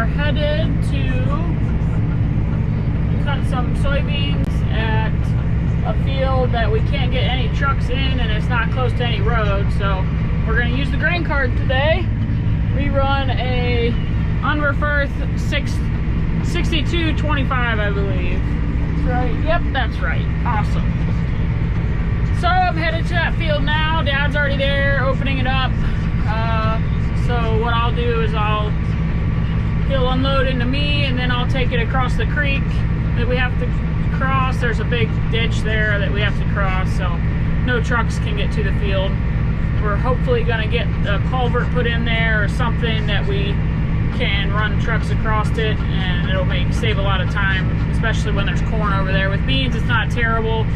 are headed to cut some soybeans at a field that we can't get any trucks in, and it's not close to any road, so we're going to use the grain cart today. We run a Unreferth 6225, I believe. That's right. Yep, that's right. Awesome. So I'm headed to that field now. Dad's already there opening it up. So what I'll do is he'll unload into me, and then I'll take it across the creek that we have to cross. There's a big ditch there that we have to cross, so no trucks can get to the field. We're hopefully going to get a culvert put in there or something that we can run trucks across it, and it'll save a lot of time, especially when there's corn over there. With beans, it's not terrible.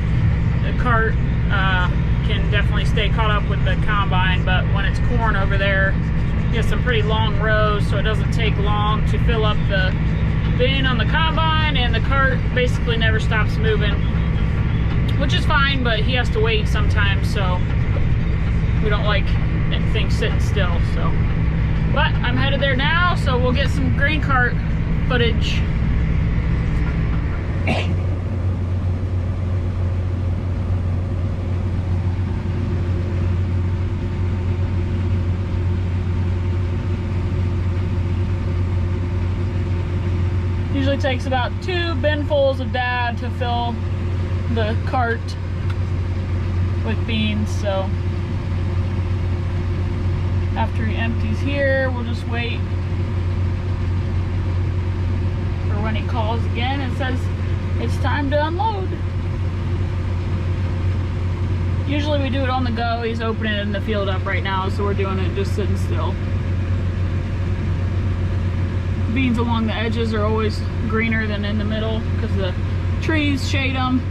The cart can definitely stay caught up with the combine, but when it's corn over there, you have some pretty long rows, so it doesn't take long to fill up the bin on the combine, and the cart basically never stops moving, which is fine, but he has to wait sometimes, so we don't like things sitting still. So, but I'm headed there now, so we'll get some grain cart footage. Usually takes about 2 binfuls of Dad to fill the cart with beans, so after he empties here, we'll just wait for when he calls again and says it's time to unload. Usually we do it on the go. He's opening the field up right now, so we're doing it just sitting still. Beans along the edges are always greener than in the middle because the trees shade them.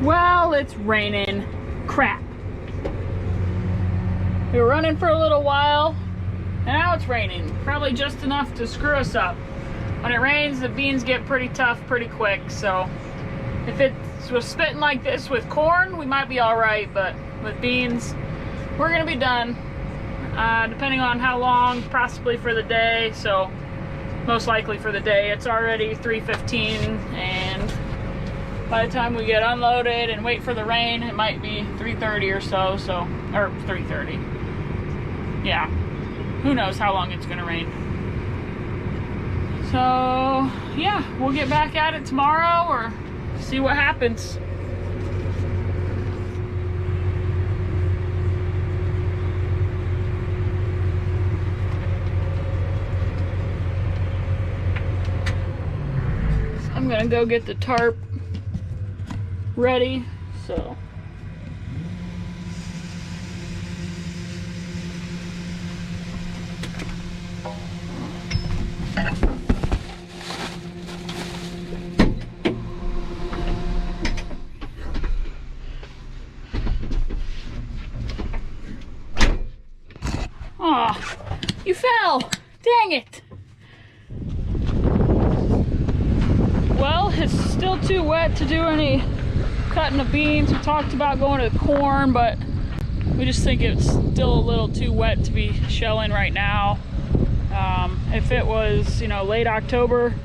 Well, it's raining. Crap. We were running for a little while, and now it's raining. Probably just enough to screw us up. When it rains, the beans get pretty tough pretty quick, so if it was spitting like this with corn, we might be alright, but with beans, we're gonna be done. Depending on how long, possibly for the day, so most likely for the day. It's already 3:15, and by the time we get unloaded and wait for the rain, it might be 3:30 or so, or 3:30. Yeah, who knows how long it's gonna rain. So, yeah, we'll get back at it tomorrow or see what happens. So I'm gonna go get the tarp ready, so aw, you fell, dang it. Well, it's still too wet to do any cutting the beans. We talked about going to the corn, but we just think it's still a little too wet to be shelling right now. If it was, you know, late October,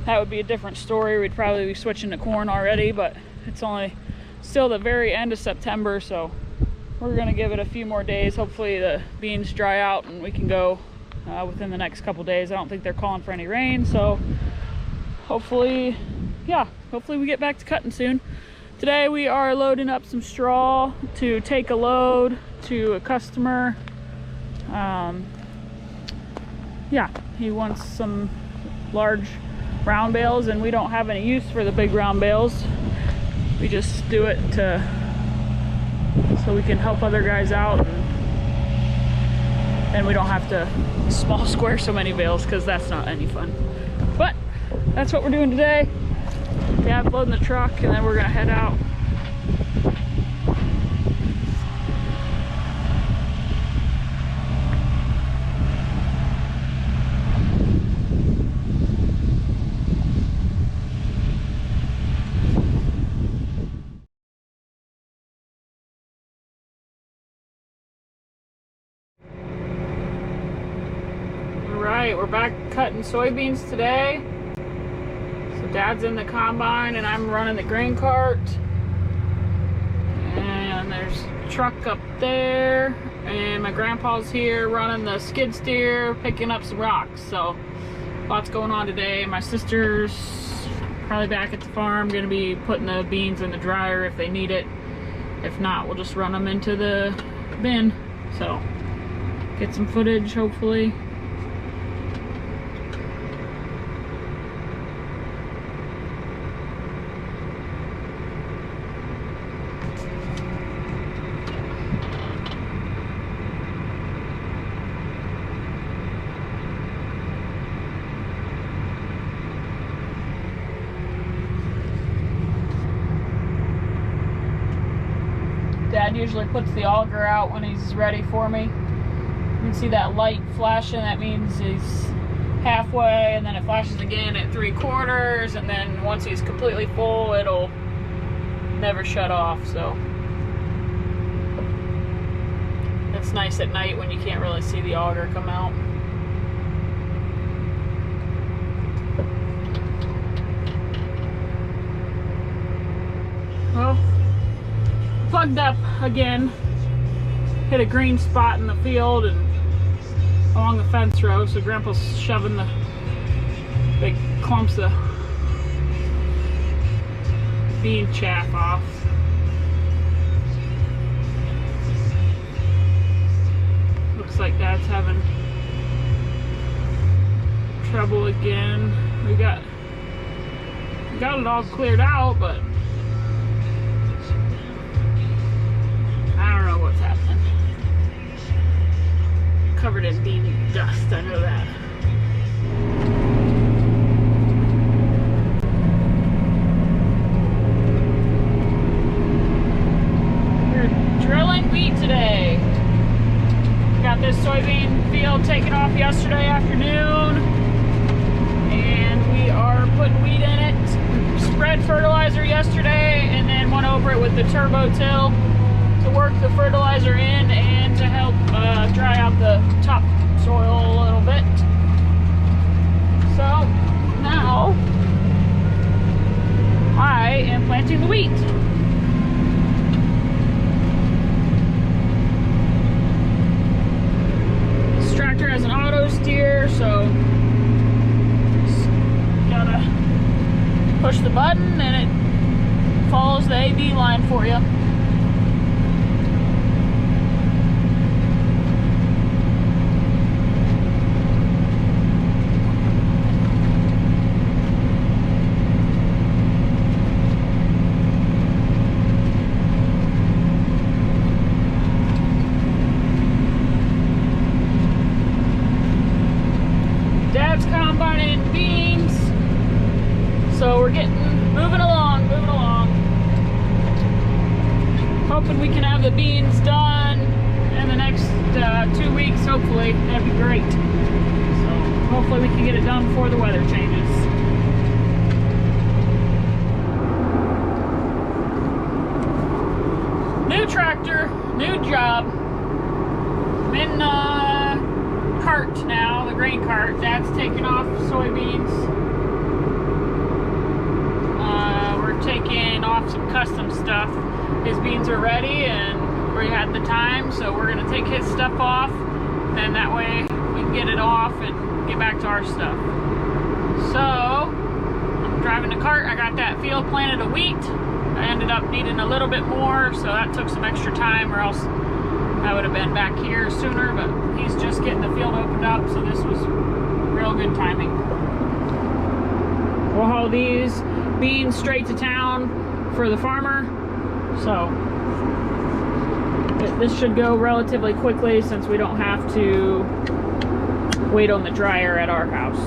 that would be a different story. We'd probably be switching to corn already, but it's only still the very end of September, so we're gonna give it a few more days. Hopefully the beans dry out and we can go within the next couple days. I don't think they're calling for any rain, so hopefully, yeah, hopefully we get back to cutting soon. Today we are loading up some straw to take a load to a customer. Yeah, he wants some large round bales, and we don't have any use for the big round bales. We just do it to so we can help other guys out, and we don't have to small square so many bales, because that's not any fun. But that's what we're doing today. Yeah, I'm loading the truck, and then we're gonna head out. Alright, we're back cutting soybeans today. So Dad's in the combine and I'm running the grain cart. And there's a truck up there. And my grandpa's here running the skid steer, picking up some rocks. So lots going on today. My sister's probably back at the farm, gonna be putting the beans in the dryer if they need it. If not, we'll just run them into the bin. So get some footage, hopefully. Dad usually puts the auger out when he's ready for me. You can see that light flashing, that means he's halfway, and then it flashes again at 3/4, and then once he's completely full, it'll never shut off. So it's nice at night when you can't really see the auger come out. Well, plugged up again, hit a green spot in the field and along the fence row, so Grandpa's shoving the big clumps of bean chaff off. Looks like Dad's having trouble again. We got it all cleared out, but what's happening. Covered in bean dust, I know that. We're drilling wheat today. Got this soybean field taken off yesterday afternoon, and we are putting wheat in it. Spread fertilizer yesterday, and then went over it with the turbo till to work the fertilizer in and to help dry out the top soil a little bit. So now I am planting the wheat. This tractor has an auto steer, so just gotta push the button and it follows the AB line for you. So we're moving along. Hoping we can have the beans done in the next 2 weeks, hopefully. That'd be great. So hopefully we can get it done before the weather changes. New tractor, new job. I'm in cart now, the grain cart. Dad's taking off soybeans. Taking off some custom stuff. His beans are ready and we had the time, so we're gonna take his stuff off, then that way we can get it off and get back to our stuff. So I'm driving the cart. I got that field planted of wheat. I ended up needing a little bit more, so that took some extra time, or else I would have been back here sooner, but he's just getting the field opened up, so this was real good timing. We'll haul these beans straight to town for the farmer. So This should go relatively quickly since we don't have to wait on the dryer at our house.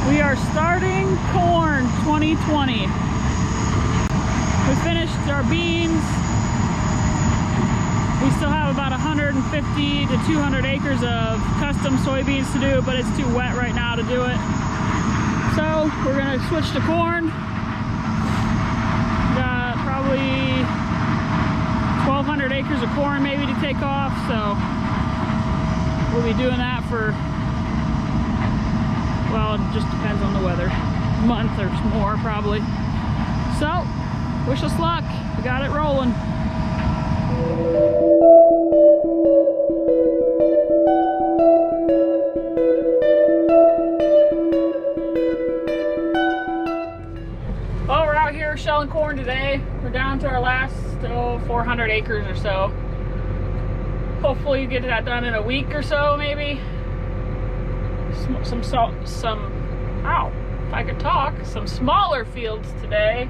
We are starting corn 2020. We finished our beans. We still have about 150 to 200 acres of custom soybeans to do, but it's too wet right now to do it. So we're gonna switch to corn. Got probably 1,200 acres of corn maybe to take off, so we'll be doing that for, well, it just depends on the weather. A month or more probably. So, wish us luck. We got it rolling. Well, we're out here shelling corn today. We're down to our last 400 acres or so. Hopefully you get that done in a week or so, maybe. Some smaller fields today.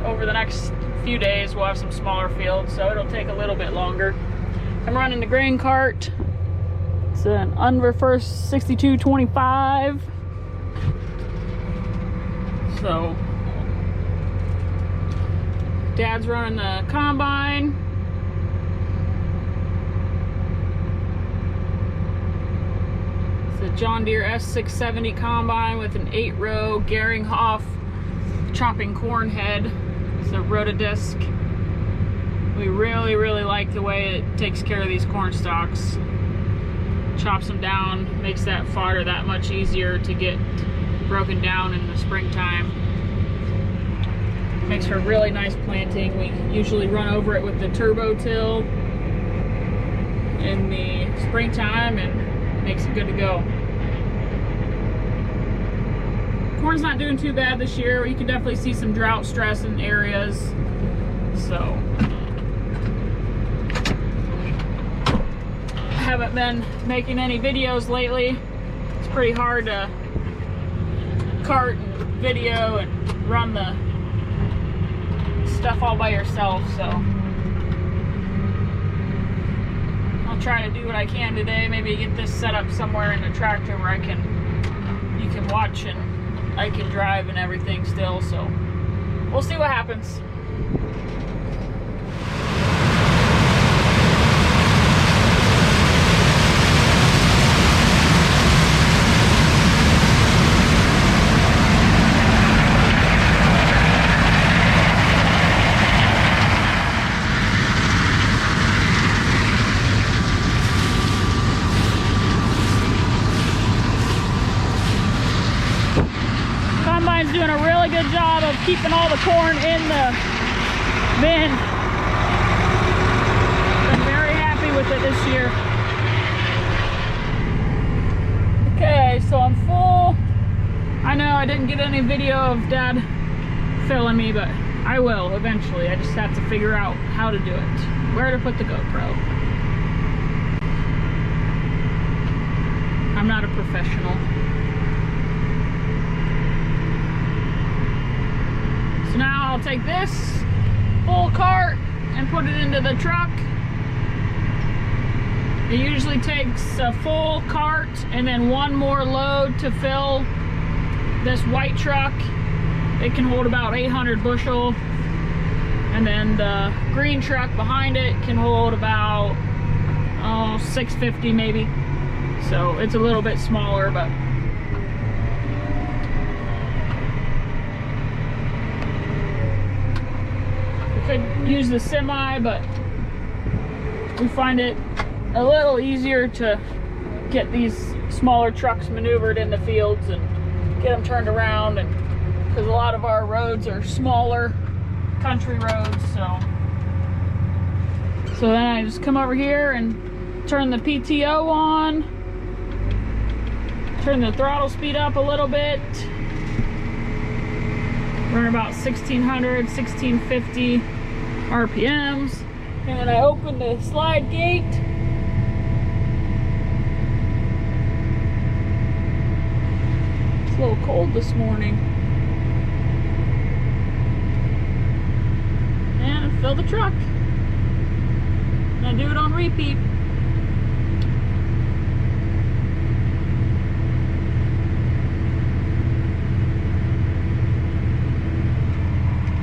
Over the next few days we'll have some smaller fields, so it'll take a little bit longer. I'm running the grain cart. It's an Unverfurst 6225. So Dad's running the combine. It's a John Deere S670 combine with an 8-row Geringhoff chopping corn head. It's a Rotodisc. We really like the way it takes care of these corn stalks. Chops them down, makes that fodder that much easier to get broken down in the springtime. Makes for really nice planting. We usually run over it with the turbo till in the springtime and makes it good to go. Corn's not doing too bad this year. You can definitely see some drought stress in areas. So haven't been making any videos lately. It's pretty hard to cart and video and run the stuff all by yourself, so I'll try to do what I can today. Maybe get this set up somewhere in the tractor where you can watch and I can drive and everything still, so we'll see what happens. Doing a really good job of keeping all the corn in the bin. Been very happy with it this year. Okay, so I'm full. I know I didn't get any video of Dad filling me, but I will eventually. I just have to figure out how to do it. Where to put the GoPro. I'm not a professional. So now I'll take this full cart and put it into the truck. It usually takes a full cart and then one more load to fill this white truck. It can hold about 800 bushel. And then the green truck behind it can hold about 650 maybe. So it's a little bit smaller, but could use the semi, but we find it a little easier to get these smaller trucks maneuvered in the fields and get them turned around, and because a lot of our roads are smaller country roads, so then I just come over here and turn the PTO on, turn the throttle speed up a little bit. We're about 1600, 1650 RPMs. And then I open the slide gate. little cold this morning. And I fill the truck. And I do it on repeat.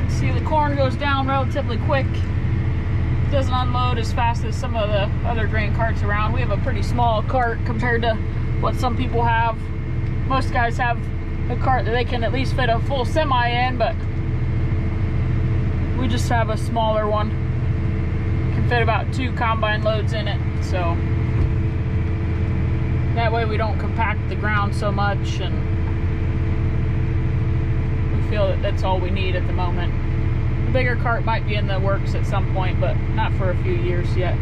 See, the corn goes down relatively quick. It doesn't unload as fast as some of the other grain carts around. We have a pretty small cart compared to what some people have. Most guys have a cart that they can at least fit a full semi in, but we just have a smaller one. Can fit about 2 combine loads in it, so that way we don't compact the ground so much, and we feel that that's all we need at the moment. The bigger cart might be in the works at some point, but not for a few years yet.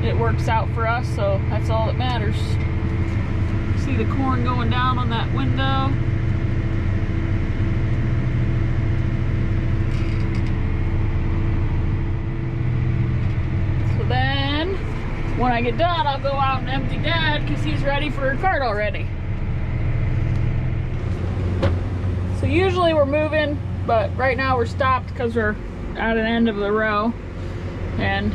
It works out for us, so that's all that matters. See the corn going down on that window. So then, when I get done, I'll go out and empty Dad because he's ready for a cart already. So usually we're moving, but right now we're stopped because we're at an end of the row and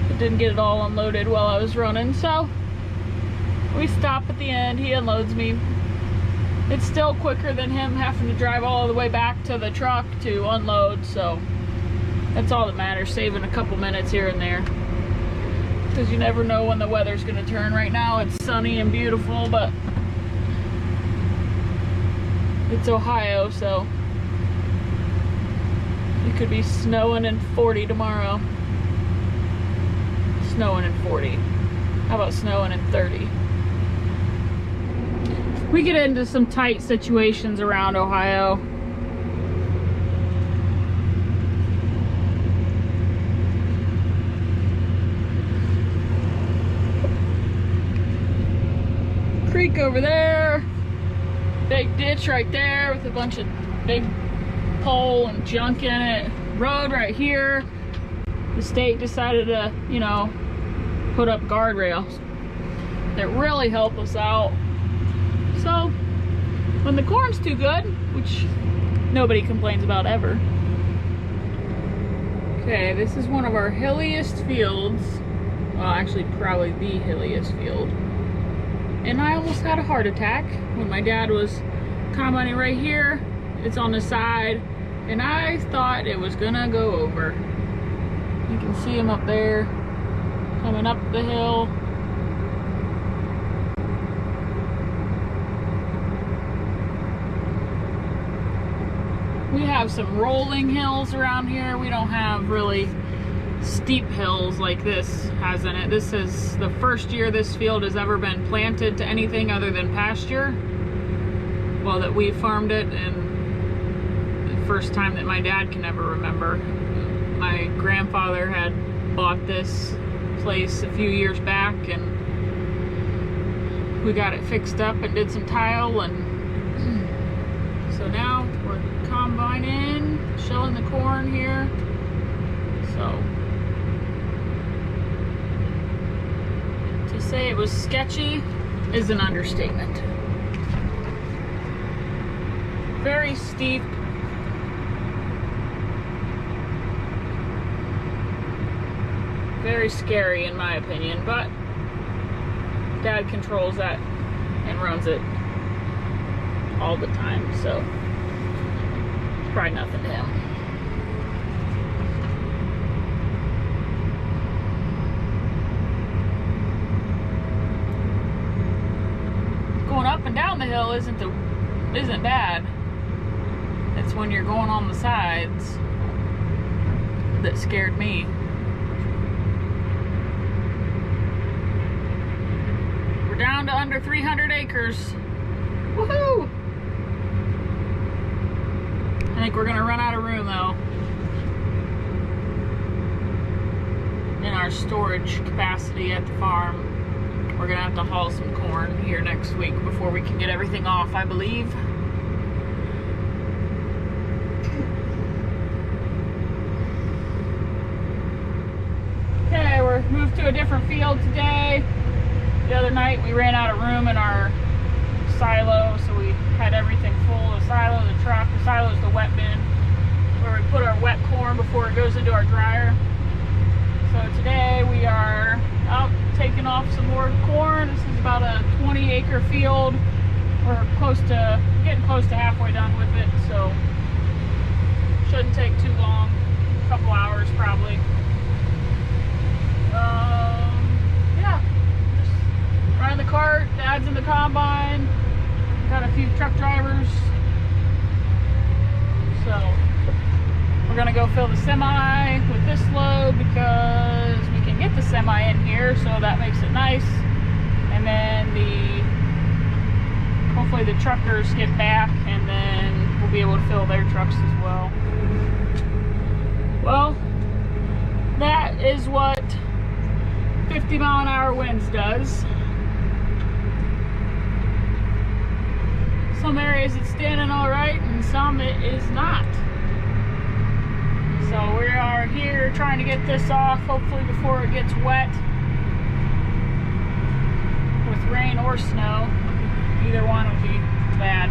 it didn't get it all unloaded while I was running. So we stop at the end, he unloads me. It's still quicker than him having to drive all the way back to the truck to unload, so that's all that matters, saving a couple minutes here and there. Because you never know when the weather's going to turn. Right now it's sunny and beautiful, but it's Ohio, so it could be snowing and 40 tomorrow. Snowing and 40. How about snowing and 30? We get into some tight situations around Ohio. Creek over there, big ditch right there with a bunch of big pole and junk in it. Road right here. The state decided to, you know, put up guardrails that really help us out. So when the corn's too good, which nobody complains about ever. Okay, this is one of our hilliest fields. Well, actually probably the hilliest field. And I almost had a heart attack when my dad was combining right here. It's on the side, and I thought it was gonna go over. You can see him up there, coming up the hill. We have some rolling hills around here. We don't have really steep hills like this has in it. This is the first year this field has ever been planted to anything other than pasture. Well, that we farmed it, and the first time that my dad can ever remember. My grandfather had bought this place a few years back, and we got it fixed up and did some tile, and so now we're combining, shelling the corn here. So to say it was sketchy is an understatement. Very steep. Very scary in my opinion, but Dad controls that and runs it all the time, so it's probably nothing to him. Going up and down the hill isn't bad. It's when you're going on the sides that scared me. Down to under 300 acres. Woohoo! I think we're gonna run out of room though in our storage capacity at the farm. We're gonna have to haul some corn here next week before we can get everything off, I believe. to a different field today. The other night we ran out of room in our silo, so we had everything full. The silo, the truck. The silo is the wet bin where we put our wet corn before it goes into our dryer. So today we are out taking off some more corn. This is about a 20-acre field. We're getting close to halfway done with it, so shouldn't take too long. A couple hours probably. Yeah, just running the cart. Dad's in the combine. Got a few truck drivers. So we're gonna go fill the semi with this load because we can get the semi in here, so that makes it nice. And then hopefully the truckers get back, and then we'll be able to fill their trucks as well. Well, that is what 50-mile-an-hour winds does. Some areas it's standing all right, and some it is not. So we are here trying to get this off, hopefully before it gets wet with rain or snow. Either one would be bad.